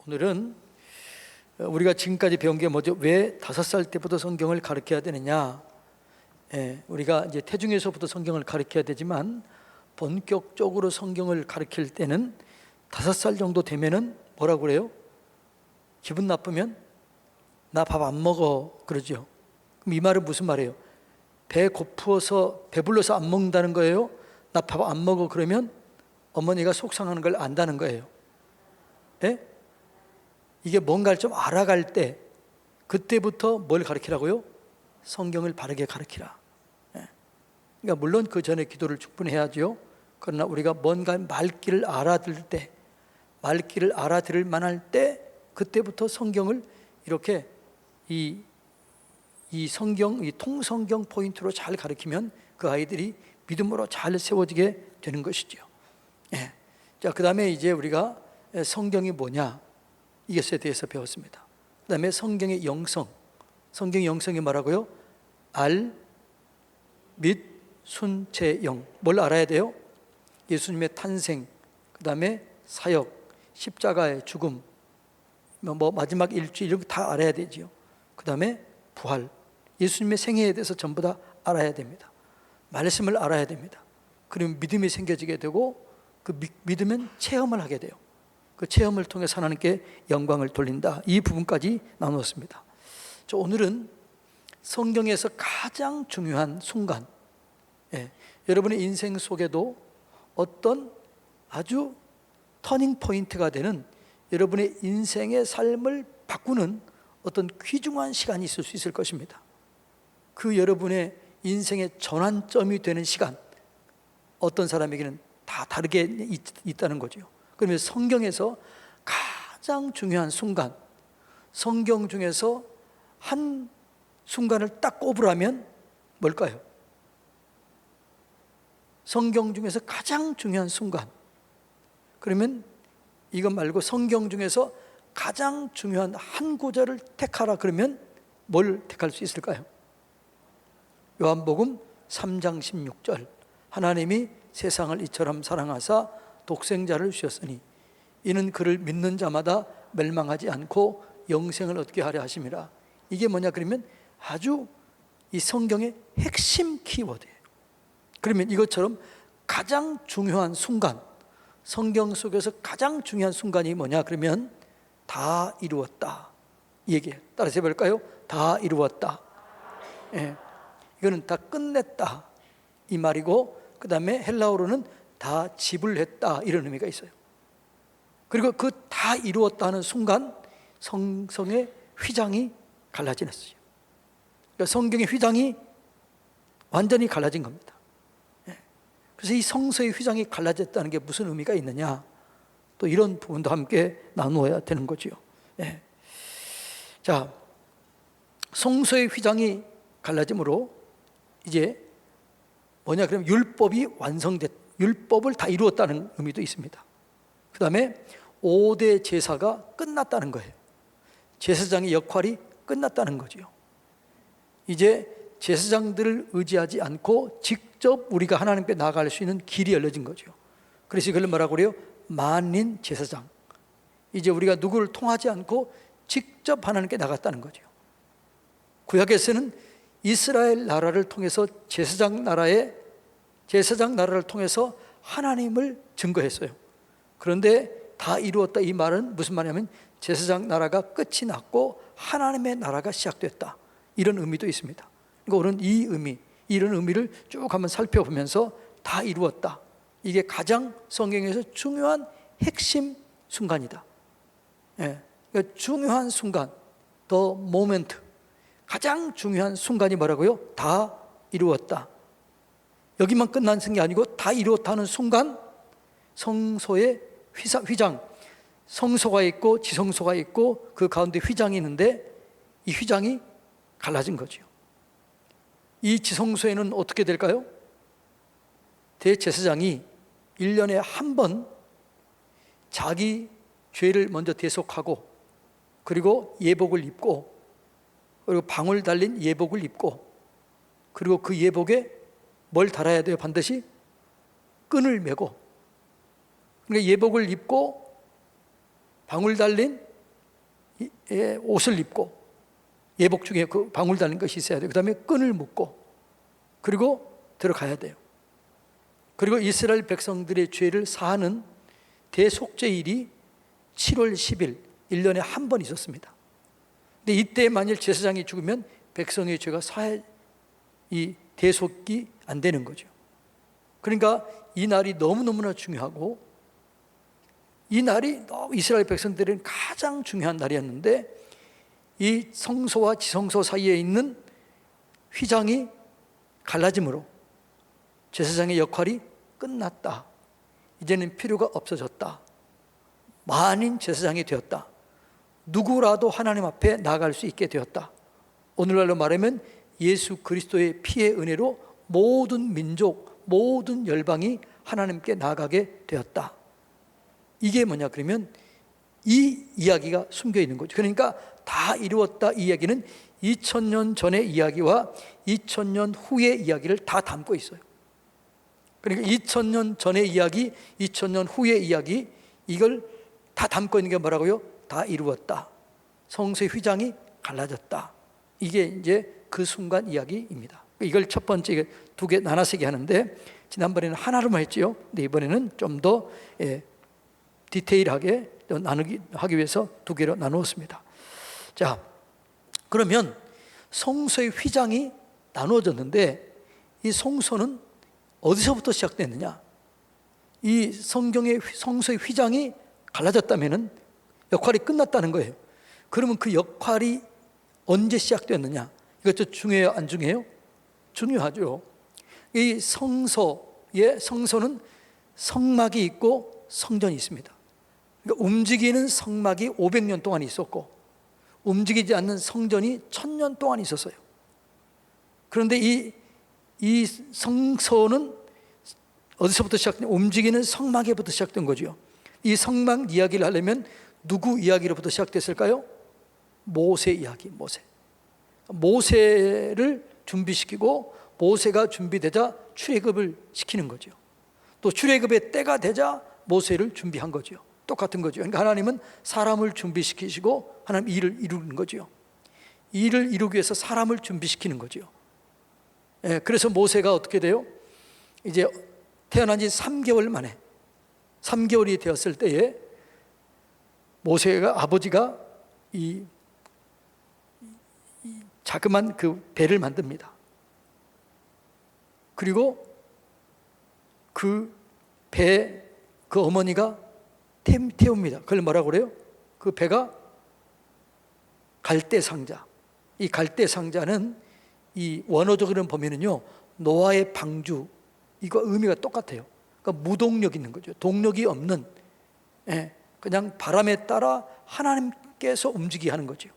오늘은 우리가 지금까지 배운 게 뭐죠? 왜 5살 때부터 성경을 가르쳐야 되느냐? 우리가 이제 태중에서부터 성경을 가르쳐야 되지만 본격적으로 성경을 가르칠 때는 5살 정도 되면은 뭐라고 그래요? 기분 나쁘면 나 밥 안 먹어 그러죠. 그럼 이 말은 무슨 말이에요? 배불러서 안 먹는다는 거예요? 나 밥 안 먹어 그러면 어머니가 속상하는 걸 안다는 거예요. 이게 뭔가를 좀 알아갈 때 그때부터 뭘 가르치라고요? 성경을 바르게 가르치라. 그러니까 물론 그 전에 기도를 충분히 해야죠. 그러나 우리가 뭔가 말귀를 알아들을 때, 말귀를 알아들을 만할 때 그때부터 성경을 이렇게 이 성경, 이 통성경 포인트로 잘 가르치면 그 아이들이 믿음으로 잘 세워지게 되는 것이죠. 자, 그 다음에 이제 우리가 성경이 뭐냐 이것에 대해서 배웠습니다. 그 다음에 성경의 영성, 성경의 영성이 뭐라고요? 알, 및, 순, 제, 영. 뭘 알아야 돼요? 예수님의 탄생, 그 다음에 사역, 십자가의 죽음, 뭐 마지막 일주일 이런 거 다 알아야 되지요. 그 다음에 부활, 예수님의 생애에 대해서 전부 다 알아야 됩니다. 말씀을 알아야 됩니다. 그러면 믿음이 생겨지게 되고 그 믿으면 체험을 하게 돼요. 그 체험을 통해서 하나님께 영광을 돌린다. 이 부분까지 나누었습니다. 오늘은 성경에서 가장 중요한 순간, 여러분의 인생 속에도 어떤 아주 터닝 포인트가 되는 여러분의 인생의 삶을 바꾸는 어떤 귀중한 시간이 있을 수 있을 것입니다. 그 여러분의 인생의 전환점이 되는 시간, 어떤 사람에게는 다 다르게 있다는 거죠. 그러면 성경에서 가장 중요한 순간, 성경 중에서 한 순간을 딱 꼽으라면 뭘까요? 성경 중에서 가장 중요한 순간. 그러면 이것 말고 성경 중에서 가장 중요한 한 구절을 택하라 그러면 뭘 택할 수 있을까요? 요한복음 3장 16절, 하나님이 세상을 이처럼 사랑하사 독생자를 주셨으니 이는 그를 믿는 자마다 멸망하지 않고 영생을 얻게 하려 하심이라. 이게 뭐냐 그러면 아주 이 성경의 핵심 키워드예요. 그러면 이것처럼 가장 중요한 순간, 성경 속에서 가장 중요한 순간이 뭐냐 그러면 다 이루었다 이 얘기예요. 따라서 해볼까요? 다 이루었다. 이거는 다 끝냈다 이 말이고, 그 다음에 헬라어로는 다 지불했다 이런 의미가 있어요. 그리고 그 다 이루었다 하는 순간 성성의 휘장이 갈라지었어요. 그러니까 성경의 휘장이 완전히 갈라진 겁니다. 그래서 이 성서의 휘장이 갈라졌다는 게 무슨 의미가 있느냐, 또 이런 부분도 함께 나누어야 되는 거죠. 자, 성서의 휘장이 갈라짐으로 이제 뭐냐 그러면 율법을 다 이루었다는 의미도 있습니다. 그 다음에 5대 제사가 끝났다는 거예요. 제사장의 역할이 끝났다는 거죠. 이제 제사장들을 의지하지 않고 직접 우리가 하나님께 나아갈 수 있는 길이 열려진 거죠. 그래서 이걸 뭐라고 그래요? 만인 제사장. 이제 우리가 누구를 통하지 않고 직접 하나님께 나갔다는 거죠. 구약에서는 이스라엘 나라를 통해서 제사장 나라를 통해서 하나님을 증거했어요. 그런데 다 이루었다 이 말은 무슨 말이냐면 제사장 나라가 끝이 났고 하나님의 나라가 시작됐다 이런 의미도 있습니다. 그러니까 오늘 이 의미, 이런 의미를 쭉 한번 살펴보면서 다 이루었다, 이게 가장 성경에서 중요한 핵심 순간이다. 그러니까 중요한 순간, the moment, 가장 중요한 순간이 뭐라고요? 다 이루었다. 여기만 끝난 게 아니고 다 이루었다는 순간 성소의 휘장, 성소가 있고 지성소가 있고 그 가운데 휘장이 있는데 이 휘장이 갈라진 거죠. 이 지성소에는 어떻게 될까요? 대제사장이 1년에 한 번 자기 죄를 먼저 대속하고, 그리고 예복을 입고, 그리고 방울 달린 예복을 입고, 그리고 그 예복에 뭘 달아야 돼요? 반드시 끈을 메고. 그러니까 예복을 입고 방울 달린 옷을 입고, 예복 중에 그 방울 달린 것이 있어야 돼요. 그 다음에 끈을 묶고, 그리고 들어가야 돼요. 그리고 이스라엘 백성들의 죄를 사하는 대속죄일이 7월 10일 1년에 한 번 있었습니다. 근데 이때 만일 제사장이 죽으면 백성의 죄가 이 대속이 안 되는 거죠. 그러니까 이 날이 너무너무나 중요하고, 이 날이 이스라엘 백성들은 가장 중요한 날이었는데, 이 성소와 지성소 사이에 있는 휘장이 갈라짐으로 제사장의 역할이 끝났다. 이제는 필요가 없어졌다. 만인 제사장이 되었다. 누구라도 하나님 앞에 나아갈 수 있게 되었다. 오늘날로 말하면 예수 그리스도의 피의 은혜로 모든 민족, 모든 열방이 하나님께 나아가게 되었다. 이게 뭐냐 그러면 이 이야기가 숨겨 있는 거죠. 그러니까 다 이루었다, 이 이야기는 2000년 전의 이야기와 2000년 후의 이야기를 다 담고 있어요. 그러니까 2000년 전의 이야기, 2000년 후의 이야기, 이걸 다 담고 있는 게 뭐라고요? 다 이루었다. 성소의 휘장이 갈라졌다. 이게 이제 그 순간 이야기입니다. 이걸 첫 번째 두 개 나눠서 얘기하는데, 지난번에는 하나로만 했지요. 근데 이번에는 좀 더 디테일하게 하기 위해서 두 개로 나누었습니다. 자, 그러면 성소의 휘장이 나누어졌는데, 이 성소는 어디서부터 시작됐느냐? 이 성경의 성소의 휘장이 갈라졌다면은 역할이 끝났다는 거예요. 그러면 그 역할이 언제 시작됐느냐? 이것도 중요해요, 안 중요해요? 중요하죠. 이 성소는 성막이 있고 성전이 있습니다. 그러니까 움직이는 성막이 500년 동안 있었고, 움직이지 않는 성전이 1000년 동안 있었어요. 그런데 이 성소는 어디서부터 시작된? 움직이는 성막에부터 시작된 거죠. 이 성막 이야기를 하려면 누구 이야기로부터 시작됐을까요? 모세 이야기. 모세를 준비시키고, 모세가 준비되자 출애굽을 시키는 거죠. 또 출애굽의 때가 되자 모세를 준비한 거죠. 똑같은 거죠. 그러니까 하나님은 사람을 준비시키시고 하나님 일을 이루는 거죠. 일을 이루기 위해서 사람을 준비시키는 거죠. 그래서 모세가 어떻게 돼요? 이제 태어난 지 3개월 만에, 3개월이 되었을 때에 모세가 아버지가 이 자그만 그 배를 만듭니다. 그리고 그 배, 그 어머니가 태웁니다. 그걸 뭐라고 그래요? 그 배가 갈대 상자. 이 갈대 상자는 이 원어적으로는 보면은요, 노아의 방주, 이거 의미가 똑같아요. 그러니까 무동력 있는 거죠. 동력이 없는, 그냥 바람에 따라 하나님께서 움직이게 하는 거죠.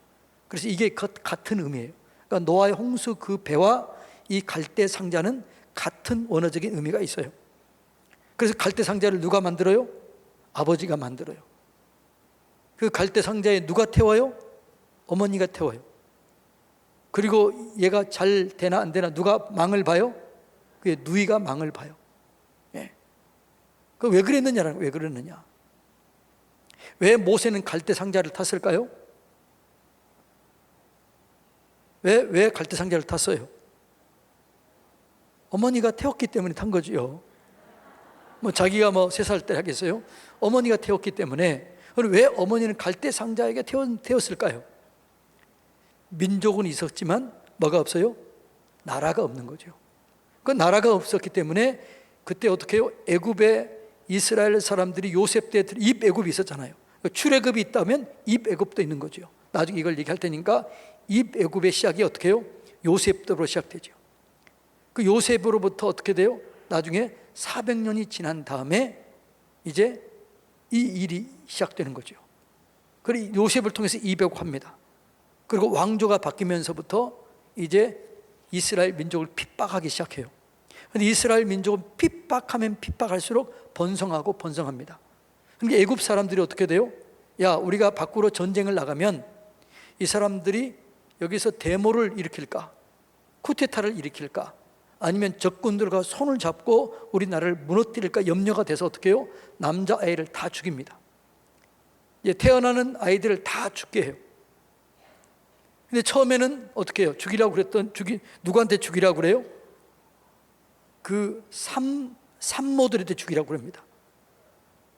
그래서 이게 같은 의미예요. 그러니까 노아의 홍수 그 배와 이 갈대 상자는 같은 원어적인 의미가 있어요. 그래서 갈대 상자를 누가 만들어요? 아버지가 만들어요. 그 갈대 상자에 누가 태워요? 어머니가 태워요. 그리고 얘가 잘 되나 안 되나 누가 망을 봐요? 그게 누이가 망을 봐요. 그 왜 그랬느냐라는, 왜 그랬느냐? 왜 모세는 갈대 상자를 탔을까요? 왜 갈대 상자를 탔어요? 어머니가 태웠기 때문에 탄 거지요. 자기가 3살 때 하겠어요? 어머니가 태웠기 때문에. 그럼 왜 어머니는 갈대 상자에게 태웠을까요? 민족은 있었지만 뭐가 없어요? 나라가 없는 거죠. 그 나라가 없었기 때문에 그때 어떻게 해요? 애굽에 이스라엘 사람들이 요셉 때 입애굽이 있었잖아요. 출애굽이 있다면 입애굽도 있는 거죠. 나중에 이걸 얘기할 테니까 입애굽의 시작이 어떻게 해요? 요셉으로 시작되죠. 그 요셉으로부터 어떻게 돼요? 나중에 400년이 지난 다음에 이제 이 일이 시작되는 거죠. 그리고 요셉을 통해서 입애굽합니다. 그리고 왕조가 바뀌면서부터 이제 이스라엘 민족을 핍박하기 시작해요. 그런데 이스라엘 민족은 핍박하면 핍박할수록 번성하고 번성합니다. 그러니까 애굽 사람들이 어떻게 돼요? 야, 우리가 밖으로 전쟁을 나가면 이 사람들이 여기서 데모를 일으킬까? 쿠데타를 일으킬까? 아니면 적군들과 손을 잡고 우리나라를 무너뜨릴까 염려가 돼서 어떻게 해요? 남자아이를 다 죽입니다. 태어나는 아이들을 다 죽게 해요. 근데 처음에는 어떻게 해요? 누구한테 죽이라고 그래요? 그 산모들한테 죽이라고 그럽니다.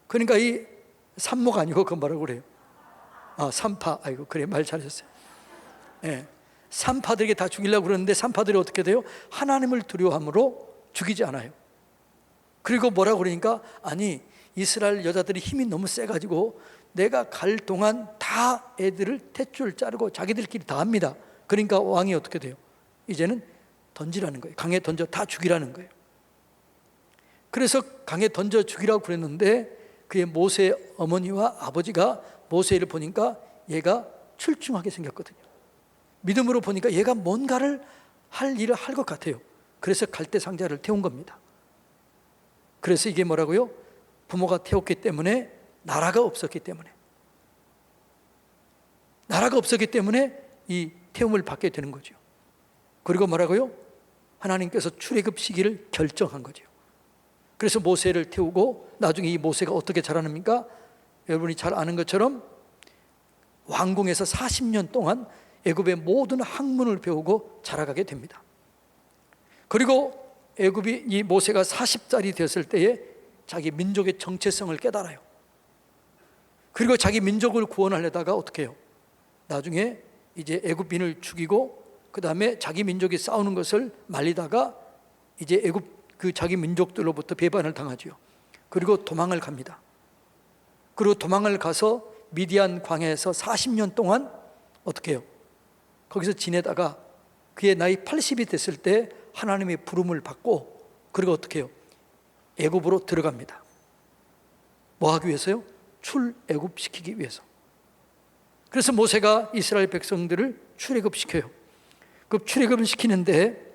그러니까 이 산모가 아니고 그 뭐라고 그래요? 산파. 아이고, 그래, 말 잘하셨어요. 예. 산파들에게 다 죽이려고 그러는데 산파들이 어떻게 돼요? 하나님을 두려워함으로 죽이지 않아요. 그리고 뭐라고 그러니까, 아니, 이스라엘 여자들이 힘이 너무 세가지고 내가 갈 동안 다 애들을 탯줄 자르고 자기들끼리 다 합니다. 그러니까 왕이 어떻게 돼요? 이제는 던지라는 거예요. 강에 던져 다 죽이라는 거예요. 그래서 강에 던져 죽이라고 그랬는데 그의 모세 어머니와 아버지가 모세를 보니까 얘가 출중하게 생겼거든요. 믿음으로 보니까 얘가 뭔가를 할 일을 할 것 같아요. 그래서 갈대 상자를 태운 겁니다. 그래서 이게 뭐라고요? 부모가 태웠기 때문에, 나라가 없었기 때문에 이 태움을 받게 되는 거죠. 그리고 뭐라고요? 하나님께서 출애굽 시기를 결정한 거죠. 그래서 모세를 태우고 나중에 이 모세가 어떻게 자라납니까? 여러분이 잘 아는 것처럼 왕궁에서 40년 동안 애굽의 모든 학문을 배우고 자라가게 됩니다. 그리고 애굽이 이 모세가 40살이 되었을 때에 자기 민족의 정체성을 깨달아요. 그리고 자기 민족을 구원하려다가 어떻게 해요? 나중에 이제 애굽인을 죽이고 그 다음에 자기 민족이 싸우는 것을 말리다가 이제 애굽 그 자기 민족들로부터 배반을 당하죠. 그리고 도망을 갑니다. 그리고 도망을 가서 미디안 광야에서 40년 동안 어떻게 해요? 거기서 지내다가 그의 나이 80이 됐을 때 하나님의 부름을 받고 그리고 어떻게 해요? 애굽으로 들어갑니다. 뭐 하기 위해서요? 출애굽시키기 위해서. 그래서 모세가 이스라엘 백성들을 출애굽시켜요. 그 출애굽을 시키는데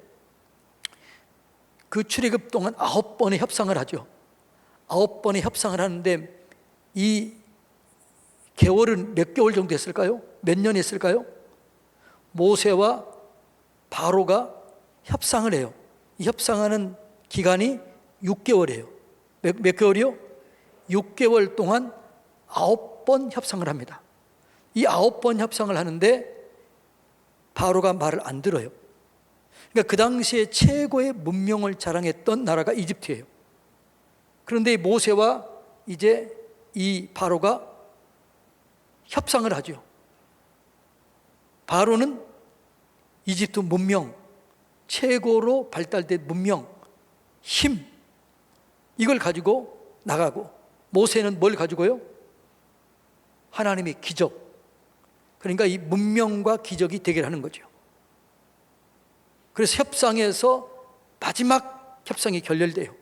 그 출애굽 동안 9번의 협상을 하죠. 9번의 협상을 하는데 이 개월은 몇 개월 정도 했을까요? 몇 년 했을까요? 모세와 바로가 협상을 해요. 이 협상하는 기간이 6개월이에요. 몇 개월이요? 6개월 동안 9번 협상을 합니다. 이 9번 협상을 하는데 바로가 말을 안 들어요. 그러니까 그 당시에 최고의 문명을 자랑했던 나라가 이집트예요. 그런데 모세와 이제 이 바로가 협상을 하죠. 바로는 이집트 문명, 최고로 발달된 문명, 힘, 이걸 가지고 나가고, 모세는 뭘 가지고요? 하나님의 기적. 그러니까 이 문명과 기적이 대결하는 거죠. 그래서 협상에서 마지막 협상이 결렬돼요.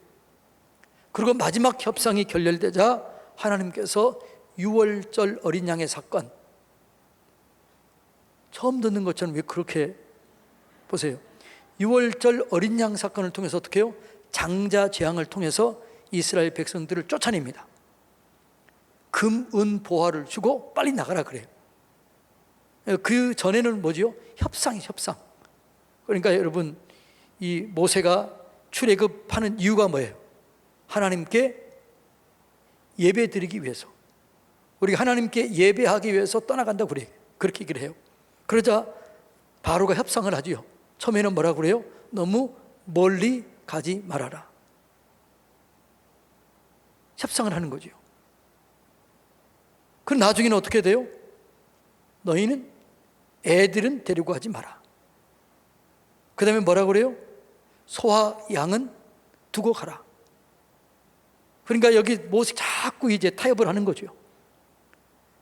그리고 마지막 협상이 결렬되자 하나님께서 유월절 어린 양의 사건, 처음 듣는 것처럼 왜 그렇게 보세요. 유월절 어린 양 사건을 통해서 어떻게 해요? 장자 재앙을 통해서 이스라엘 백성들을 쫓아냅니다. 금, 은, 보화를 주고 빨리 나가라 그래요. 그 전에는 뭐지요? 협상이 협상. 그러니까 여러분, 이 모세가 출애굽하는 이유가 뭐예요? 하나님께 예배 드리기 위해서, 우리가 하나님께 예배하기 위해서 떠나간다고 그래요. 그렇게 얘기를 해요. 그러자 바로가 협상을 하지요. 처음에는 뭐라고 그래요? 너무 멀리 가지 말아라. 협상을 하는 거죠. 그 나중에는 어떻게 돼요? 너희는 애들은 데리고 가지 마라. 그 다음에 뭐라고 그래요? 소와 양은 두고 가라. 그러니까 여기 모세 자꾸 이제 타협을 하는 거죠.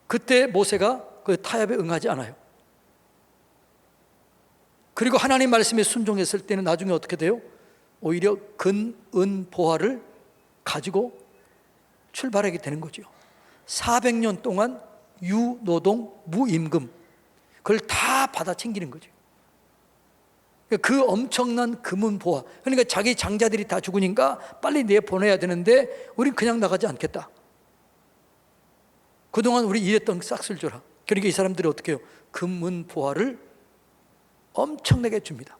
그때 모세가 그 타협에 응하지 않아요. 그리고 하나님 말씀에 순종했을 때는 나중에 어떻게 돼요? 오히려 근, 은, 보화를 가지고 출발하게 되는 거죠. 400년 동안 유노동, 무임금, 그걸 다 받아 챙기는 거죠. 그 엄청난 금은 보화. 그러니까 자기 장자들이 다 죽으니까 빨리 내보내야 되는데 우린 그냥 나가지 않겠다. 그동안 우리 일했던 싹쓸 줘라. 그러니까 이 사람들이 어떻게 해요? 금은 보화를 엄청나게 줍니다.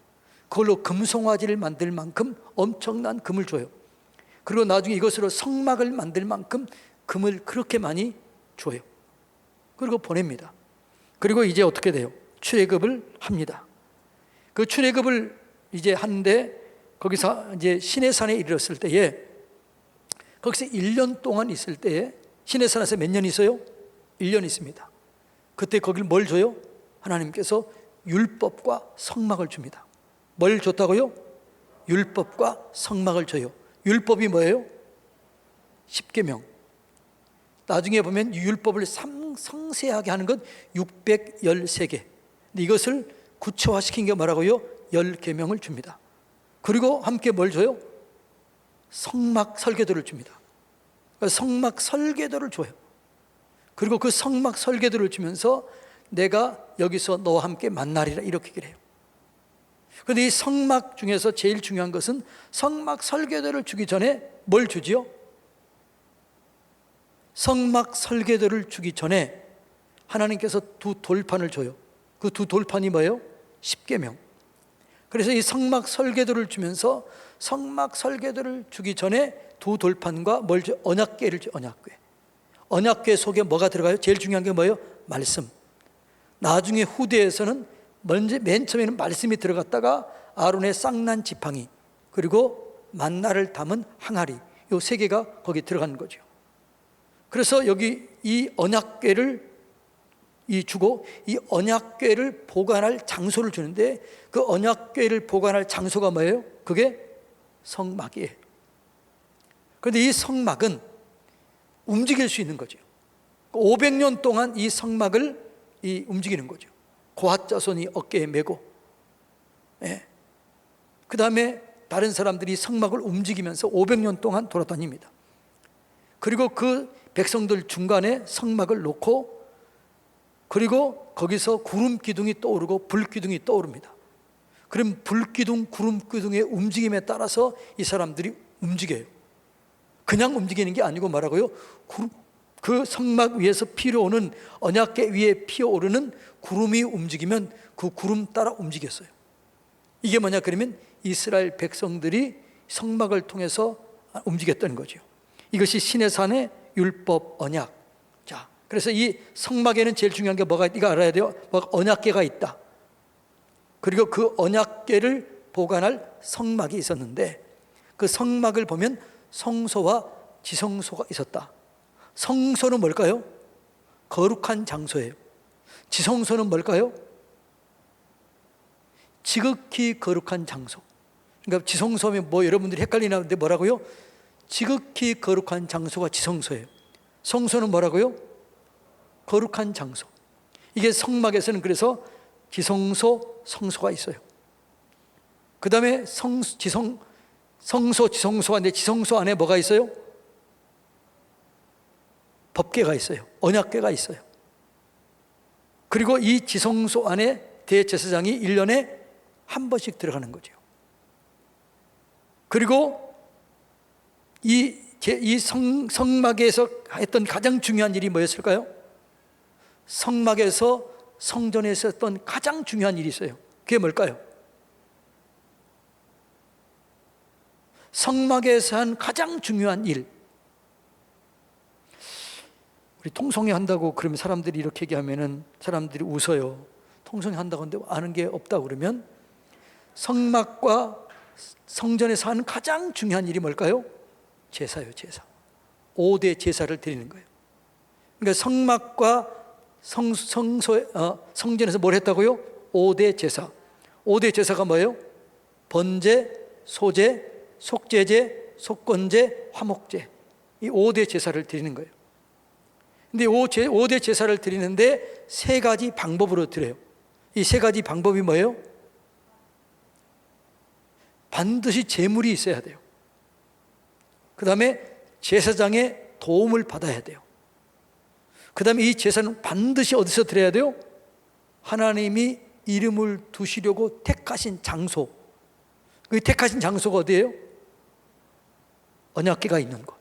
그걸로 금송아지를 만들 만큼 엄청난 금을 줘요. 그리고 나중에 이것으로 성막을 만들 만큼 금을 그렇게 많이 줘요. 그리고 보냅니다. 그리고 이제 어떻게 돼요? 출애굽을 합니다. 그 출애굽을 이제 하는데 거기서 이제 시내산에 이르렀을 때에 거기서 1년 동안 있을 때에 시내산에서 몇 년 있어요? 1년 있습니다. 그때 거길 뭘 줘요? 하나님께서 율법과 성막을 줍니다. 뭘 줬다고요? 율법과 성막을 줘요. 율법이 뭐예요? 10계명. 나중에 보면 율법을 상세하게 하는 건 613개. 근데 이것을 구체화시킨 게 뭐라고요? 10계명을 줍니다. 그리고 함께 뭘 줘요? 성막 설계도를 줍니다. 성막 설계도를 줘요. 그리고 그 성막 설계도를 주면서 내가 여기서 너와 함께 만나리라 이렇게 얘기를 해요. 그런데 이 성막 중에서 제일 중요한 것은 성막 설계도를 주기 전에 뭘 주지요? 성막 설계도를 주기 전에 하나님께서 두 돌판을 줘요. 그 두 돌판이 뭐예요? 10계명. 그래서 이 성막 설계도를 주면서 성막 설계도를 주기 전에 두 돌판과 뭘 줘? 언약궤를 줘. 언약궤. 언약궤 속에 뭐가 들어가요? 제일 중요한 게 뭐예요? 말씀. 나중에 후대에서는 먼저 맨 처음에는 말씀이 들어갔다가 아론의 쌍난 지팡이 그리고 만나를 담은 항아리, 이 세 개가 거기 들어간 거죠. 그래서 여기 이 언약궤를 주고 이 언약궤를 보관할 장소를 주는데 그 언약궤를 보관할 장소가 뭐예요? 그게 성막이에요. 그런데 이 성막은 움직일 수 있는 거죠. 500년 동안 이 성막을 움직이는 거죠. 고핫 자손이 어깨에 메고, 그 다음에 다른 사람들이 성막을 움직이면서 500년 동안 돌아다닙니다. 그리고 그 백성들 중간에 성막을 놓고 그리고 거기서 구름 기둥이 떠오르고 불 기둥이 떠오릅니다. 그럼 불 기둥, 구름 기둥의 움직임에 따라서 이 사람들이 움직여요. 그냥 움직이는 게 아니고 말하고요, 그 성막 위에서 피어오는 언약궤 위에 피어오르는 구름이 움직이면 그 구름 따라 움직였어요. 이게 뭐냐 그러면 이스라엘 백성들이 성막을 통해서 움직였던 거죠. 이것이 시내산의 율법 언약. 자, 그래서 이 성막에는 제일 중요한 게 뭐가 이거 알아야 돼요. 언약궤가 있다. 그리고 그 언약궤를 보관할 성막이 있었는데 그 성막을 보면 성소와 지성소가 있었다. 성소는 뭘까요? 거룩한 장소예요. 지성소는 뭘까요? 지극히 거룩한 장소. 그러니까 지성소면 뭐 여러분들이 헷갈리는데 뭐라고요? 지극히 거룩한 장소가 지성소예요. 성소는 뭐라고요? 거룩한 장소. 이게 성막에서는 그래서 지성소, 성소가 있어요. 그 다음에 성소, 지성소가 있는데 지성소 안에 뭐가 있어요? 법궤가 있어요. 언약궤가 있어요. 그리고 이 지성소 안에 대제사장이 1년에 한 번씩 들어가는 거죠. 그리고 이 성막에서 했던 가장 중요한 일이 뭐였을까요? 성막에서 성전에서 했던 가장 중요한 일이 있어요. 그게 뭘까요? 성막에서 한 가장 중요한 일. 우리 통성회 한다고 그러면 사람들이 이렇게 얘기하면은 사람들이 웃어요. 통성회 한다고 하는데 아는 게 없다고 그러면 성막과 성전에서 하는 가장 중요한 일이 뭘까요? 제사요, 제사. 5대 제사를 드리는 거예요. 그러니까 성막과 성전에서 뭘 했다고요? 5대 제사. 5대 제사가 뭐예요? 번제, 소제, 속죄제, 속건제, 화목제. 이 5대 제사를 드리는 거예요. 근데 5대 제사를 드리는데 세 가지 방법으로 드려요. 이 세 가지 방법이 뭐예요? 반드시 제물이 있어야 돼요. 그 다음에 제사장의 도움을 받아야 돼요. 그 다음에 이 제사는 반드시 어디서 드려야 돼요? 하나님이 이름을 두시려고 택하신 장소. 그 택하신 장소가 어디예요? 언약궤가 있는 곳.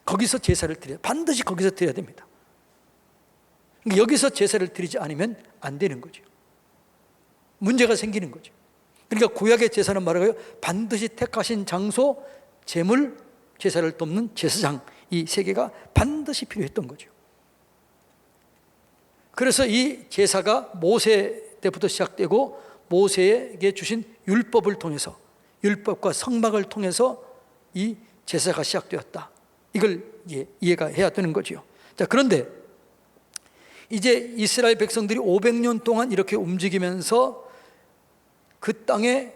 거기서 제사를 드려요. 반드시 거기서 드려야 됩니다. 여기서 제사를 드리지 않으면 안 되는 거죠. 문제가 생기는 거죠. 그러니까 구약의 제사는 말하고요, 반드시 택하신 장소, 제물, 제사를 돕는 제사장, 이 세 개가 반드시 필요했던 거죠. 그래서 이 제사가 모세 때부터 시작되고 모세에게 주신 율법을 통해서, 율법과 성막을 통해서 이 제사가 시작되었다. 이걸 이해가 해야 되는 거죠. 자, 그런데 이제 이스라엘 백성들이 500년 동안 이렇게 움직이면서 그 땅에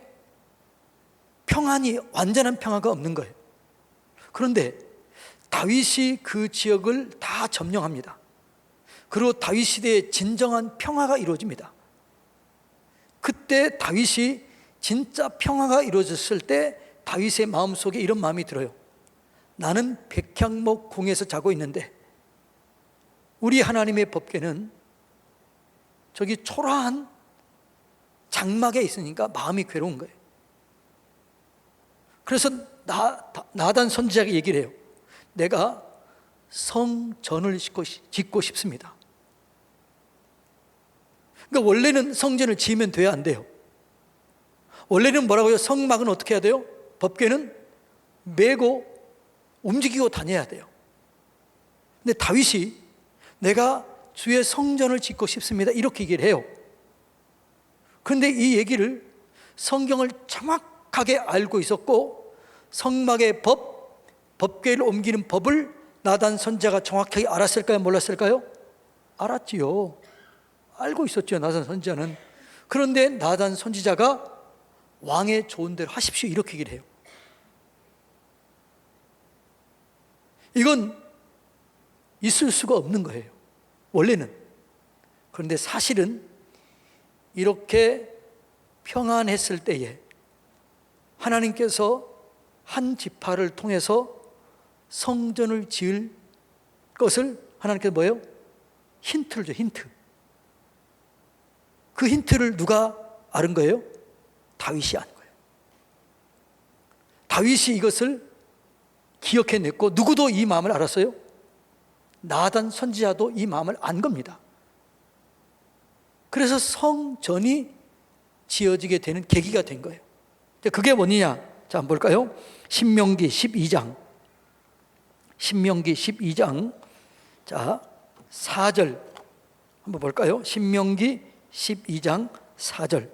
평안이, 완전한 평화가 없는 거예요. 그런데 다윗이 그 지역을 다 점령합니다. 그리고 다윗 시대에 진정한 평화가 이루어집니다. 그때 다윗이 진짜 평화가 이루어졌을 때 다윗의 마음속에 이런 마음이 들어요. 나는 백향목 궁에서 자고 있는데 우리 하나님의 법궤는 저기 초라한 장막에 있으니까 마음이 괴로운 거예요. 그래서 나단 선지자가 얘기를 해요. 내가 성전을 짓고 싶습니다. 그러니까 원래는 성전을 지으면 돼야 안 돼요. 원래는 뭐라고요? 성막은 어떻게 해야 돼요? 법궤는 메고 움직이고 다녀야 돼요. 근데 다윗이 내가 주의 성전을 짓고 싶습니다, 이렇게 얘기를 해요. 그런데 이 얘기를 성경을 정확하게 알고 있었고, 성막의 법궤를 옮기는 법을 나단 선지자가 정확하게 알았을까요? 몰랐을까요? 알았지요. 알고 있었죠, 나단 선지자는. 그런데 나단 선지자가 왕의 좋은 대로 하십시오, 이렇게 얘기를 해요. 이건 있을 수가 없는 거예요, 원래는. 그런데 사실은 이렇게 평안했을 때에 하나님께서 한 지파를 통해서 성전을 지을 것을 하나님께서 뭐예요? 힌트를 줘요, 힌트. 그 힌트를 누가 아는 거예요? 다윗이 아는 거예요. 다윗이 이것을 기억해냈고, 누구도 이 마음을 알았어요? 나단 선지자도 이 마음을 안 겁니다. 그래서 성전이 지어지게 되는 계기가 된 거예요. 그게 뭐냐? 자, 한번 볼까요? 신명기 12장. 신명기 12장. 자, 4절 한번 볼까요? 신명기 12장 4절.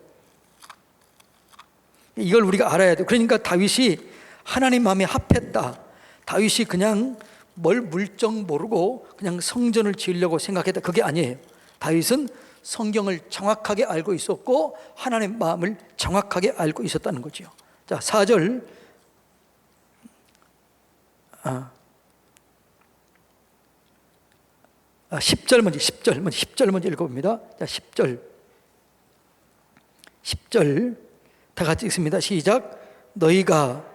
이걸 우리가 알아야 돼요. 그러니까 다윗이 하나님 마음에 합했다. 다윗이 그냥 물정 모르고 그냥 성전을 지으려고 생각했다, 그게 아니에요. 다윗은 성경을 정확하게 알고 있었고 하나님 마음을 정확하게 알고 있었다는 거죠. 자, 4절. 10절 먼저 읽어봅니다. 자, 10절 다 같이 읽습니다. 시작. 너희가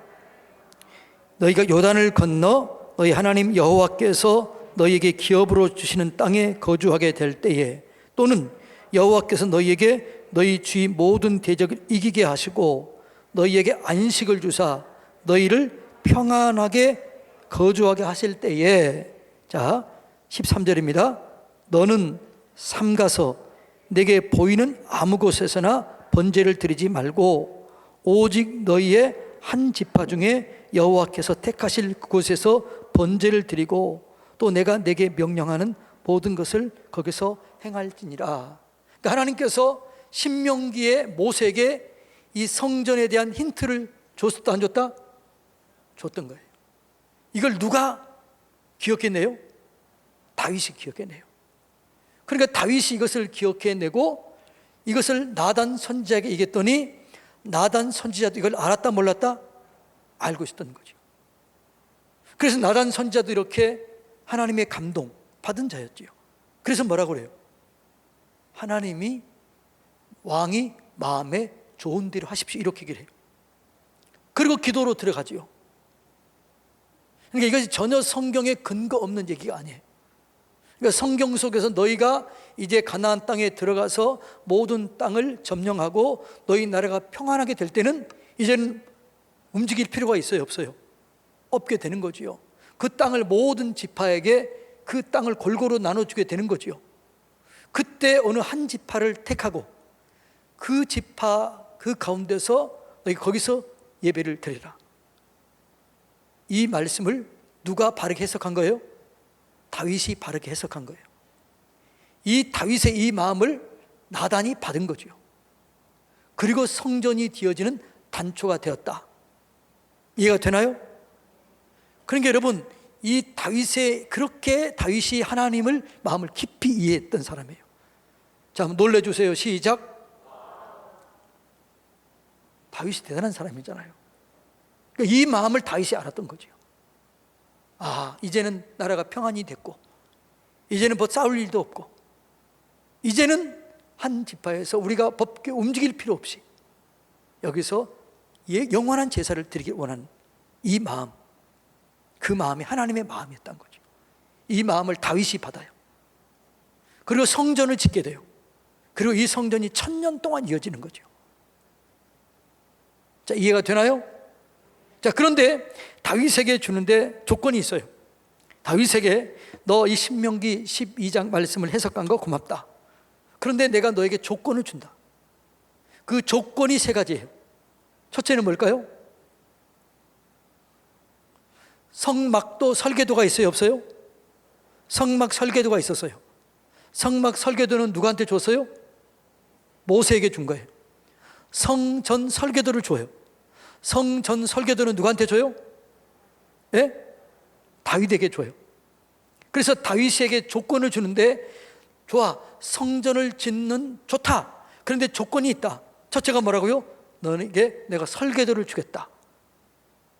요단을 건너 너희 하나님 여호와께서 너희에게 기업으로 주시는 땅에 거주하게 될 때에, 또는 여호와께서 너희에게 너희 주위 모든 대적을 이기게 하시고 너희에게 안식을 주사 너희를 평안하게 거주하게 하실 때에, 자, 13절입니다. 너는 삼가서 내게 보이는 아무 곳에서나 번제를 드리지 말고 오직 너희의 한 지파 중에 여호와께서 택하실 그곳에서 번제를 드리고 또 내가 내게 명령하는 모든 것을 거기서 행할지니라. 그러니까 하나님께서 신명기에 모세에게 이 성전에 대한 힌트를 줬다, 안 줬다? 줬던 거예요. 이걸 누가 기억해내요? 다윗이 기억해내요. 그러니까 다윗이 이것을 기억해내고 이것을 나단 선지자에게 얘기했더니 나단 선지자도 이걸 알았다, 몰랐다? 알고 있었던 거죠. 그래서 나단 선지자도 이렇게 하나님의 감동 받은 자였지요. 그래서 뭐라고 그래요? 하나님이, 왕이 마음에 좋은 대로 하십시오, 이렇게 얘기를 해요. 그리고 기도로 들어가지요. 그러니까 이것이 전혀 성경에 근거 없는 얘기가 아니에요. 그러니까 성경 속에서 너희가 이제 가나안 땅에 들어가서 모든 땅을 점령하고 너희 나라가 평안하게 될 때는 이제는 움직일 필요가 있어요, 없어요? 없게 되는 거지요. 그 땅을 모든 지파에게 그 땅을 골고루 나눠주게 되는 거지요. 그때 어느 한 지파를 택하고 그 지파 그 가운데서 너희 거기서 예배를 드리라. 이 말씀을 누가 바르게 해석한 거예요? 다윗이 바르게 해석한 거예요. 이 다윗의 이 마음을 나단이 받은 거죠. 그리고 성전이 되어지는 단초가 되었다. 이해가 되나요? 그러니까 여러분, 이 다윗이 하나님을 마음을 깊이 이해했던 사람이에요. 자, 한번 놀래주세요. 시작. 다윗이 대단한 사람이잖아요. 그러니까 이 마음을 다윗이 알았던 거죠. 아, 이제는 나라가 평안이 됐고, 이제는 뭐 싸울 일도 없고, 이제는 한 지파에서 우리가 법규 움직일 필요 없이 여기서 영원한 제사를 드리길 원하는 이 마음, 그 마음이 하나님의 마음이었던 거죠. 이 마음을 다윗이 받아요. 그리고 성전을 짓게 돼요. 그리고 이 성전이 1000년 동안 이어지는 거죠. 자, 이해가 되나요? 자, 그런데 다윗에게 주는데 조건이 있어요. 다윗에게 너 이 신명기 12장 말씀을 해석한 거 고맙다. 그런데 내가 너에게 조건을 준다. 그 조건이 3가지예요. 첫째는 뭘까요? 성막도 설계도가 있어요, 없어요? 성막 설계도가 있었어요. 성막 설계도는 누구한테 줬어요? 모세에게 준 거예요. 성전 설계도를 줘요. 성전 설계도는 누구한테 줘요? 예? 다윗에게 줘요. 그래서 다윗에게 조건을 주는데, 좋아, 성전을 짓는 좋다. 그런데 조건이 있다. 첫째가 뭐라고요? 너에게 내가 설계도를 주겠다.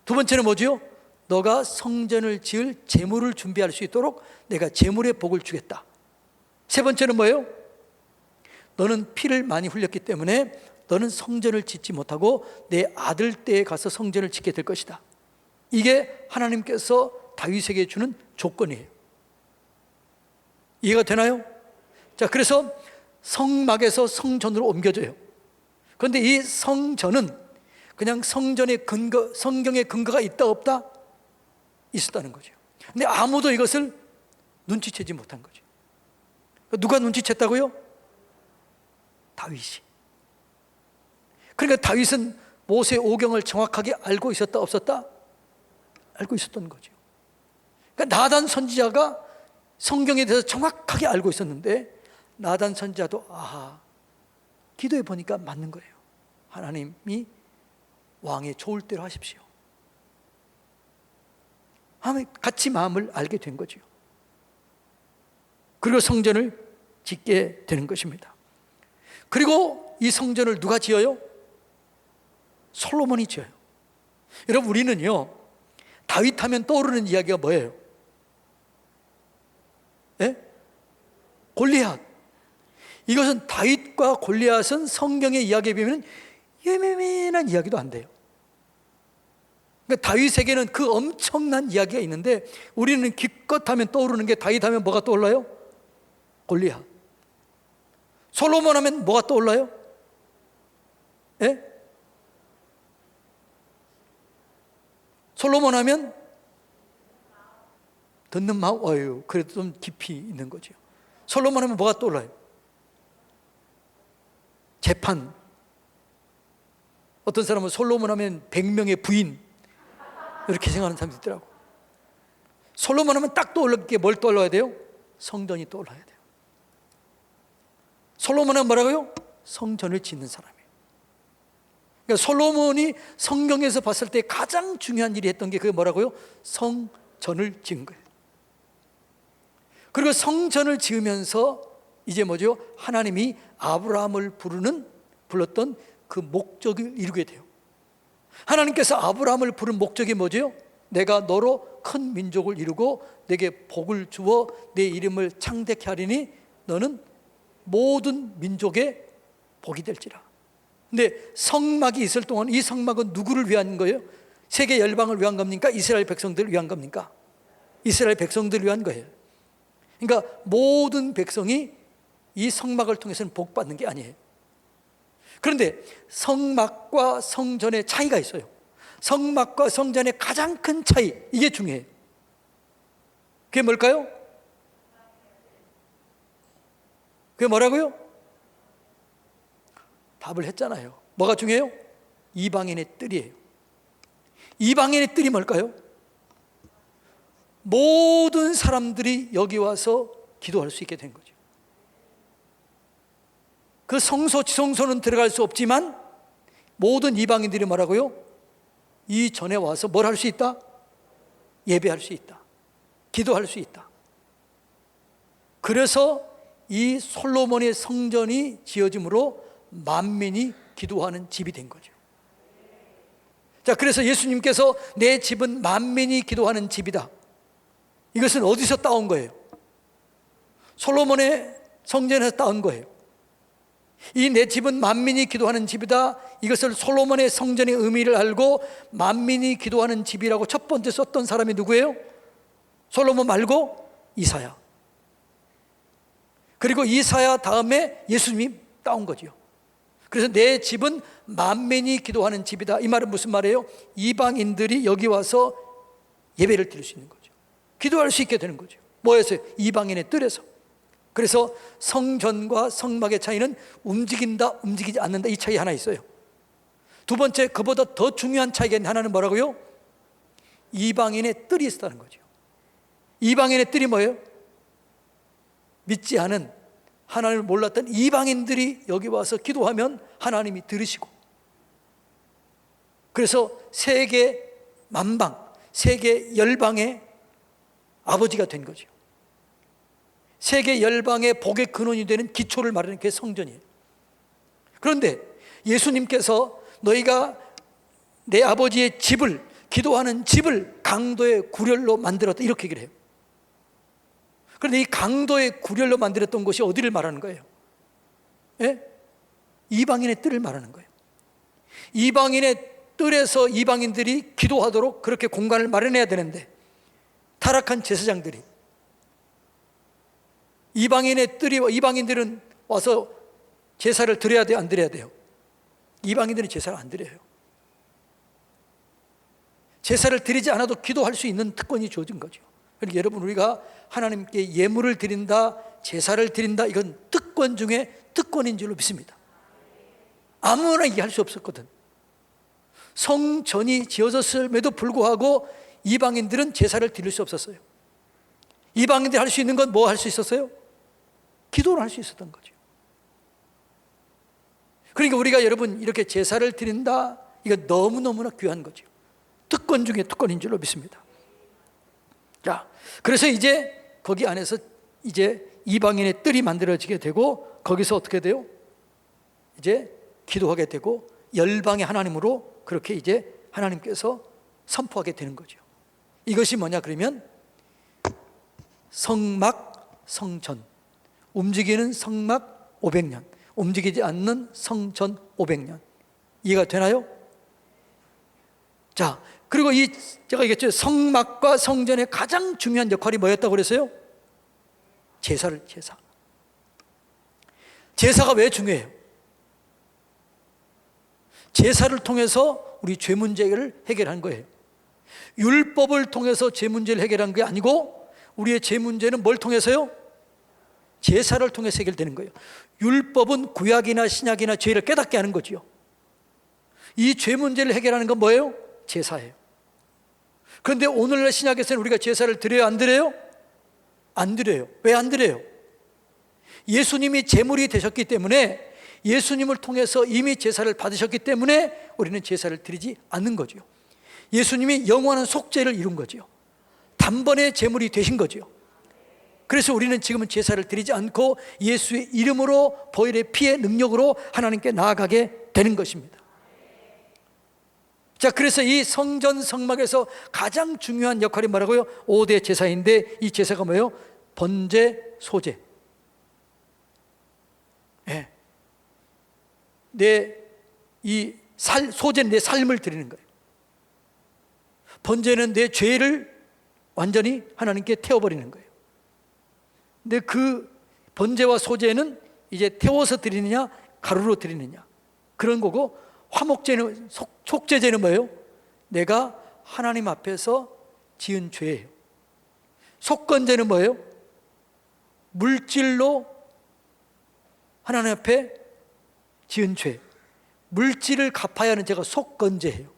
두 번째는 뭐지요? 너가 성전을 지을 재물을 준비할 수 있도록 내가 재물의 복을 주겠다. 세 번째는 뭐예요? 너는 피를 많이 흘렸기 때문에 너는 성전을 짓지 못하고 내 아들 때에 가서 성전을 짓게 될 것이다. 이게 하나님께서 다윗에게 주는 조건이에요. 이해가 되나요? 자, 그래서 성막에서 성전으로 옮겨져요. 그런데 이 성전은 그냥 성전의 근거, 성경의 근거가 있다 없다? 있었다는 거죠. 근데 아무도 이것을 눈치채지 못한 거죠. 누가 눈치챘다고요? 다윗이. 그러니까 다윗은 모세 오경을 정확하게 알고 있었다 없었다? 알고 있었던 거죠. 그러니까 나단 선지자가 성경에 대해서 정확하게 알고 있었는데, 나단 선지자도 아하, 기도해 보니까 맞는 거예요. 하나님이 왕의 좋을 대로 하십시오. 같이 마음을 알게 된 거죠. 그리고 성전을 짓게 되는 것입니다. 그리고 이 성전을 누가 지어요? 솔로몬이 지어요. 여러분, 우리는요, 다윗 하면 떠오르는 이야기가 뭐예요? 예? 골리앗. 이것은 다윗과 골리앗은 성경의 이야기에 비하면 예매매한 이야기도 안 돼요. 그러니까 다윗에게는 그 엄청난 이야기가 있는데, 우리는 기껏 하면 떠오르는 게, 다윗 하면 뭐가 떠올라요? 골리앗. 솔로몬 하면 뭐가 떠올라요? 예? 솔로몬 하면 듣는 마음, 그래도 좀 깊이 있는 거죠. 솔로몬 하면 뭐가 떠올라요? 재판. 어떤 사람은 솔로몬 하면 100명의 부인, 이렇게 생각하는 사람도 있더라고. 솔로몬 하면 딱 떠올릴 게 뭘 떠올라야 돼요? 성전이 떠올라야 돼요. 솔로몬은 뭐라고요? 성전을 짓는 사람이에요. 그러니까 솔로몬이 성경에서 봤을 때 가장 중요한 일이 했던 게 그게 뭐라고요? 성전을 지은 거예요. 그리고 성전을 지으면서 이제 뭐죠? 하나님이 아브라함을 불렀던 그 목적을 이루게 돼요. 하나님께서 아브라함을 부른 목적이 뭐죠? 내가 너로 큰 민족을 이루고 내게 복을 주어 내 이름을 창대케 하리니 너는 모든 민족의 복이 될지라. 근데 성막이 있을 동안 이 성막은 누구를 위한 거예요? 세계 열방을 위한 겁니까? 이스라엘 백성들을 위한 겁니까? 이스라엘 백성들을 위한 거예요. 그러니까 모든 백성이 이 성막을 통해서는 복 받는 게 아니에요. 그런데 성막과 성전의 차이가 있어요. 성막과 성전의 가장 큰 차이, 이게 중요해요. 그게 뭘까요? 그게 뭐라고요? 답을 했잖아요. 뭐가 중요해요? 이방인의 뜰이에요. 이방인의 뜰이 뭘까요? 모든 사람들이 여기 와서 기도할 수 있게 된 거죠. 그 성소 지성소는 들어갈 수 없지만 모든 이방인들이 뭐라고요? 이 전에 와서 뭘 할 수 있다? 예배할 수 있다, 기도할 수 있다. 그래서 이 솔로몬의 성전이 지어짐으로 만민이 기도하는 집이 된 거죠. 자, 그래서 예수님께서 내 집은 만민이 기도하는 집이다, 이것은 어디서 따온 거예요? 솔로몬의 성전에서 따온 거예요. 이 내 집은 만민이 기도하는 집이다, 이것을 솔로몬의 성전의 의미를 알고 만민이 기도하는 집이라고 첫 번째 썼던 사람이 누구예요? 솔로몬 말고 이사야. 그리고 이사야 다음에 예수님이 따온 거죠. 그래서 내 집은 만민이 기도하는 집이다, 이 말은 무슨 말이에요? 이방인들이 여기 와서 예배를 드릴 수 있는 거죠. 기도할 수 있게 되는 거죠. 뭐였어요? 이방인의 뜰에서. 그래서 성전과 성막의 차이는 움직인다, 움직이지 않는다, 이 차이 하나 있어요. 두 번째, 그보다 더 중요한 차이가 하나는 뭐라고요? 이방인의 뜰이 있다는 거죠. 이방인의 뜰이 뭐예요? 믿지 않은, 하나님을 몰랐던 이방인들이 여기 와서 기도하면 하나님이 들으시고, 그래서 세계 만방, 세계 열방의 아버지가 된 거죠. 세계 열방의 복의 근원이 되는 기초를 마련한 게 성전이에요. 그런데 예수님께서 너희가 내 아버지의 집을, 기도하는 집을 강도의 구렬로 만들었다, 이렇게 얘기를 해요. 그런데 이 강도의 구렬로 만들었던 곳이 어디를 말하는 거예요? 예? 이방인의 뜰을 말하는 거예요. 이방인의 뜰에서 이방인들이 기도하도록 그렇게 공간을 마련해야 되는데, 타락한 제사장들이, 이방인의 뜰이, 이방인들은 와서 제사를 드려야 돼요, 안 드려야 돼요? 이방인들은 제사를 안 드려요. 제사를 드리지 않아도 기도할 수 있는 특권이 주어진 거죠. 그러니까 여러분, 우리가 하나님께 예물을 드린다, 제사를 드린다, 이건 특권 중에 특권인 줄로 믿습니다. 아무나 이해할 수 없었거든. 성전이 지어졌음에도 불구하고 이방인들은 제사를 드릴 수 없었어요. 이방인들이 할 수 있는 건 뭐 할 수 있었어요? 기도를 할 수 있었던 거죠. 그러니까 우리가 여러분 이렇게 제사를 드린다, 이거 너무너무나 귀한 거죠. 특권 중에 특권인 줄로 믿습니다. 자, 그래서 이제 거기 안에서 이제 이방인의 뜰이 만들어지게 되고, 거기서 어떻게 돼요? 이제 기도하게 되고 열방의 하나님으로 그렇게 이제 하나님께서 선포하게 되는 거죠. 이것이 뭐냐 그러면 성막, 성전, 움직이는 성막 500년, 움직이지 않는 성전 500년. 이해가 되나요? 자, 그리고 제가 얘기했죠. 성막과 성전의 가장 중요한 역할이 뭐였다고 그랬어요? 제사가 왜 중요해요? 제사를 통해서 우리 죄 문제를 해결한 거예요. 율법을 통해서 죄 문제를 해결한 게 아니고, 우리의 죄 문제는 뭘 통해서요? 제사를 통해서 해결되는 거예요. 율법은 구약이나 신약이나 죄를 깨닫게 하는 거죠. 이 죄 문제를 해결하는 건 뭐예요? 제사예요. 그런데 오늘날 신약에서는 우리가 제사를 드려요, 안 드려요? 안 드려요. 왜 안 드려요? 예수님이 제물이 되셨기 때문에, 예수님을 통해서 이미 제사를 받으셨기 때문에 우리는 제사를 드리지 않는 거죠. 예수님이 영원한 속죄를 이룬 거죠. 단번에 제물이 되신 거죠. 그래서 우리는 지금은 제사를 드리지 않고 예수의 이름으로, 보혈의 피의 능력으로 하나님께 나아가게 되는 것입니다. 자, 그래서 이 성전 성막에서 가장 중요한 역할이 뭐라고요? 5대 제사인데, 이 제사가 뭐예요? 번제, 소제. 소제는 내 삶을 드리는 거예요. 번제는 내 죄를 완전히 하나님께 태워버리는 거예요. 근데 그 번제와 소제는 이제 태워서 드리느냐, 가루로 드리느냐, 그런 거고, 화목제는, 속죄제는 뭐예요? 내가 하나님 앞에서 지은 죄예요. 속건제는 뭐예요? 물질로 하나님 앞에 지은 죄, 물질을 갚아야 하는 죄가 속건제예요.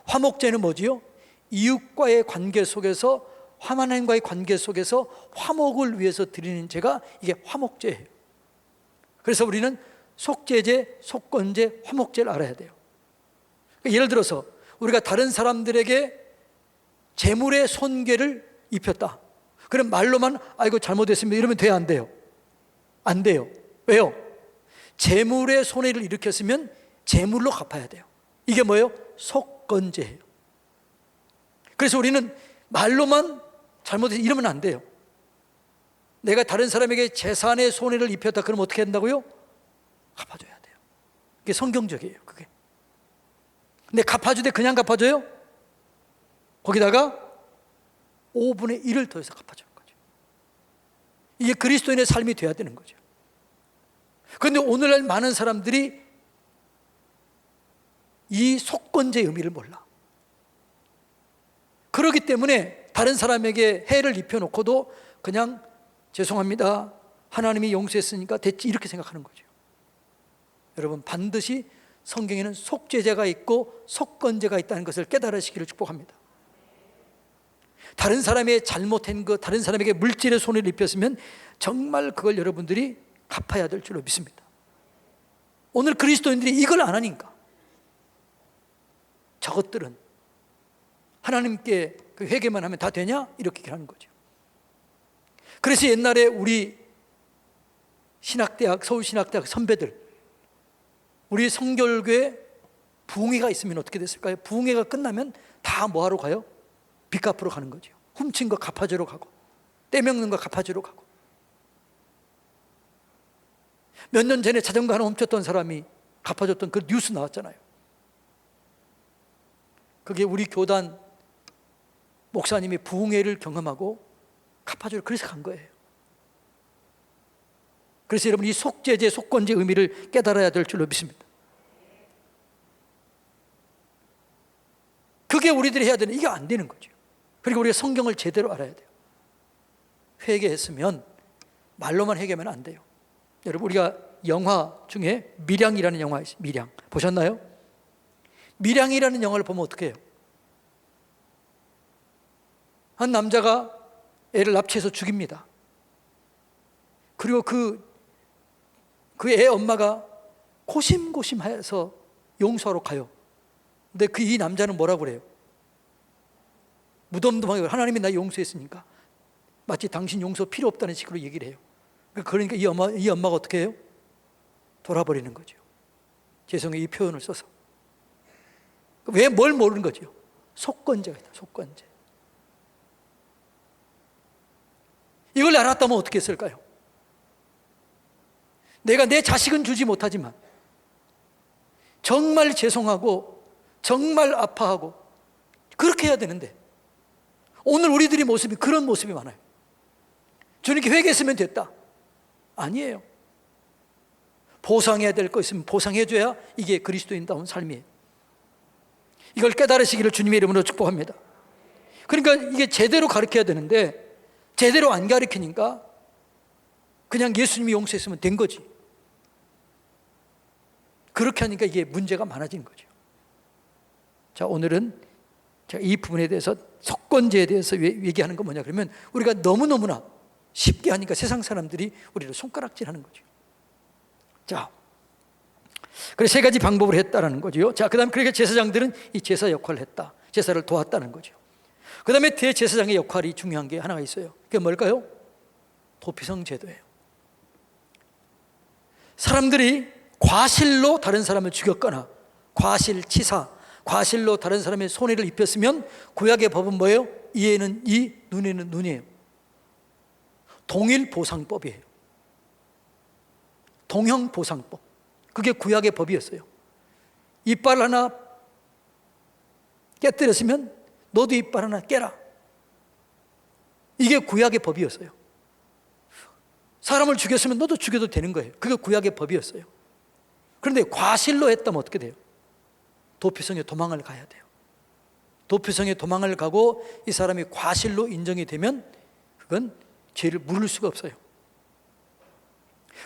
화목제는 뭐지요? 이웃과의 관계 속에서, 하나님과의 관계 속에서 화목을 위해서 드리는 죄가 이게 화목제예요. 그래서 우리는 속죄제, 속건제, 화목제를 알아야 돼요. 예를 들어서 우리가 다른 사람들에게 재물의 손괴를 입혔다. 그럼 말로만 아이고 잘못했습니다 이러면 돼요, 안 돼요? 안 돼요. 왜요? 재물의 손해를 일으켰으면 재물로 갚아야 돼요. 이게 뭐예요? 속건제예요. 그래서 우리는 말로만 잘못해서 이러면 안 돼요. 내가 다른 사람에게 재산의 손해를 입혔다 그러면 어떻게 한다고요? 갚아줘야 돼요. 그게 성경적이에요. 그게. 근데 갚아주되 그냥 갚아줘요? 거기다가 5분의 1을 더해서 갚아주는 거죠. 이게 그리스도인의 삶이 돼야 되는 거죠. 그런데 오늘날 많은 사람들이 이 속건제의 의미를 몰라. 그렇기 때문에 다른 사람에게 해를 입혀놓고도 그냥 죄송합니다, 하나님이 용서했으니까 됐지, 이렇게 생각하는 거죠. 여러분, 반드시 성경에는 속죄제가 있고 속건제가 있다는 것을 깨달으시기를 축복합니다. 다른 사람의 잘못한 것, 다른 사람에게 물질의 손해를 입혔으면 정말 그걸 여러분들이 갚아야 될 줄로 믿습니다. 오늘 그리스도인들이 이걸 안 하니까 저것들은 하나님께 그 회개만 하면 다 되냐? 이렇게 하는 거죠. 그래서 옛날에 우리 신학대학, 서울신학대학 선배들, 우리 성결교회 부흥회가 있으면 어떻게 됐을까요? 부흥회가 끝나면 다 뭐하러 가요? 빚 갚으러 가는 거죠. 훔친 거 갚아주러 가고, 떼먹는 거 갚아주러 가고. 몇 년 전에 자전거 하나 훔쳤던 사람이 갚아줬던 그 뉴스 나왔잖아요. 그게 우리 교단 목사님이 부흥회를 경험하고 갚아주러 그래서 간 거예요. 그래서 여러분, 이 속죄제, 속건제 의미를 깨달아야 될 줄로 믿습니다. 그게 우리들이 해야 되는, 이게 안 되는 거죠. 그리고 우리가 성경을 제대로 알아야 돼요. 회개했으면 말로만 회개하면 안 돼요. 여러분, 우리가 영화 중에 밀양이라는 영화 있어요. 밀양 보셨나요? 밀양이라는 영화를 보면 어떻게 해요? 한 남자가 애를 납치해서 죽입니다. 그리고 그 애 엄마가 고심고심해서 용서하러 가요. 근데 이 남자는 뭐라고 그래요? 무덤덤하게 하나님이 나 용서했으니까 마치 당신 용서 필요 없다는 식으로 얘기를 해요. 그러니까 이 엄마가 어떻게 해요? 돌아버리는 거죠. 죄송해요, 이 표현을 써서. 왜 뭘 모르는 거죠? 속건제가 있다. 속건제. 이걸 알았다면 어떻게 했을까요? 내가 내 자식은 주지 못하지만 정말 죄송하고 정말 아파하고 그렇게 해야 되는데, 오늘 우리들의 모습이 그런 모습이 많아요. 주님께 회개했으면 됐다. 아니에요. 보상해야 될 거 있으면 보상해줘야 이게 그리스도인다운 삶이에요. 이걸 깨달으시기를 주님의 이름으로 축복합니다. 그러니까 이게 제대로 가르쳐야 되는데 제대로 안 가르치니까 그냥 예수님이 용서했으면 된 거지. 그렇게 하니까 이게 문제가 많아지는 거죠. 자, 오늘은 제가 이 부분에 대해서, 속건제에 대해서 얘기하는 건 뭐냐 그러면, 우리가 너무너무나 쉽게 하니까 세상 사람들이 우리를 손가락질하는 거죠. 자, 그래서 세 가지 방법을 했다라는 거죠. 자, 그 다음에 그러니까 제사장들은 이 제사 역할을 했다. 제사를 도왔다는 거죠. 그 다음에 대제사장의 역할이 중요한 게 하나가 있어요. 그게 뭘까요? 도피성 제도예요. 사람들이 과실로 다른 사람을 죽였거나 과실치사, 과실로 다른 사람의 손해를 입혔으면 구약의 법은 뭐예요? 이에는 이, 눈에는 눈이에요. 동일보상법이에요. 동형보상법. 그게 구약의 법이었어요. 이빨 하나 깨뜨렸으면 너도 이빨 하나 깨라. 이게 구약의 법이었어요. 사람을 죽였으면 너도 죽여도 되는 거예요. 그게 구약의 법이었어요. 그런데 과실로 했다면 어떻게 돼요? 도피성에 도망을 가야 돼요. 도피성에 도망을 가고 이 사람이 과실로 인정이 되면 그건 죄를 물을 수가 없어요.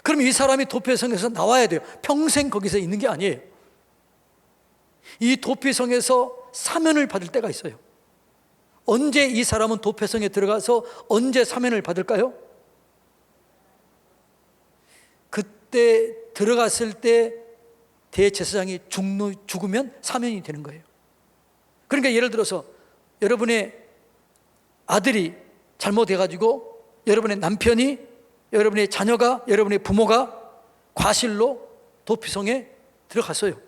그럼 이 사람이 도피성에서 나와야 돼요. 평생 거기서 있는 게 아니에요. 이 도피성에서 사면을 받을 때가 있어요. 언제 이 사람은 도피성에 들어가서 언제 사면을 받을까요? 그때 들어갔을 때 대제사장이 죽으면 사면이 되는 거예요. 그러니까 예를 들어서 여러분의 아들이 잘못해가지고 여러분의 남편이, 여러분의 자녀가, 여러분의 부모가 과실로 도피성에 들어갔어요.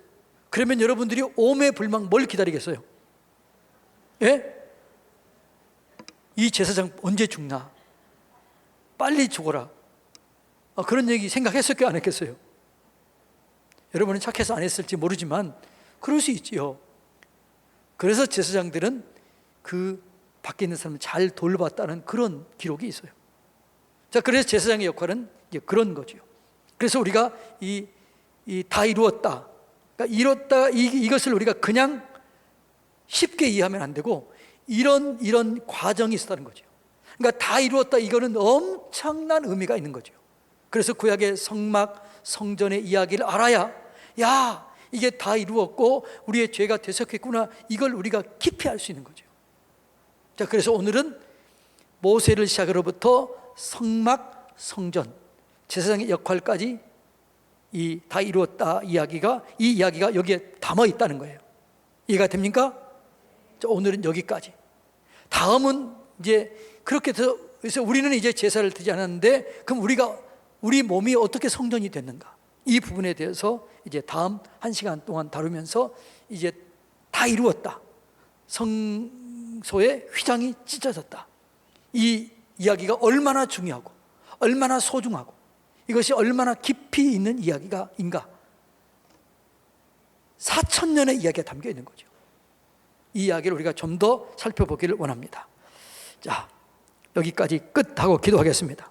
그러면 여러분들이 오매불망 뭘 기다리겠어요? 예? 이 제사장 언제 죽나? 빨리 죽어라. 그런 얘기 생각했을까요? 안 했겠어요? 여러분은 착해서 안 했을지 모르지만 그럴 수 있지요. 그래서 제사장들은 그 밖에 있는 사람을 잘 돌봤다는 그런 기록이 있어요. 자, 그래서 제사장의 역할은 이제 그런 거죠. 그래서 우리가 다 이루었다. 그러니까 이뤘다, 이것을 우리가 그냥 쉽게 이해하면 안 되고 이런 과정이 있었다는 거죠. 그러니까 다 이루었다, 이거는 엄청난 의미가 있는 거죠. 그래서 구약의 성막, 성전의 이야기를 알아야, 야, 이게 다 이루었고 우리의 죄가 되셨겠구나, 이걸 우리가 깊이 알 수 있는 거죠. 자, 그래서 오늘은 모세를 시작으로부터 성막, 성전, 제사장의 역할까지 이 다 이루었다 이 이야기가 여기에 담아 있다는 거예요. 이해가 됩니까? 자, 오늘은 여기까지. 다음은 이제 그렇게 해서 우리는 이제 제사를 드리지 않았는데, 그럼 우리 몸이 어떻게 성전이 됐는가, 이 부분에 대해서 이제 다음 1시간 동안 다루면서 이제 다 이루었다, 성소의 휘장이 찢어졌다, 이 이야기가 얼마나 중요하고 얼마나 소중하고 이것이 얼마나 깊이 있는 이야기인가, 4,000년의 이야기가 담겨 있는 거죠. 이 이야기를 우리가 좀 더 살펴보기를 원합니다. 자, 여기까지 끝하고 기도하겠습니다.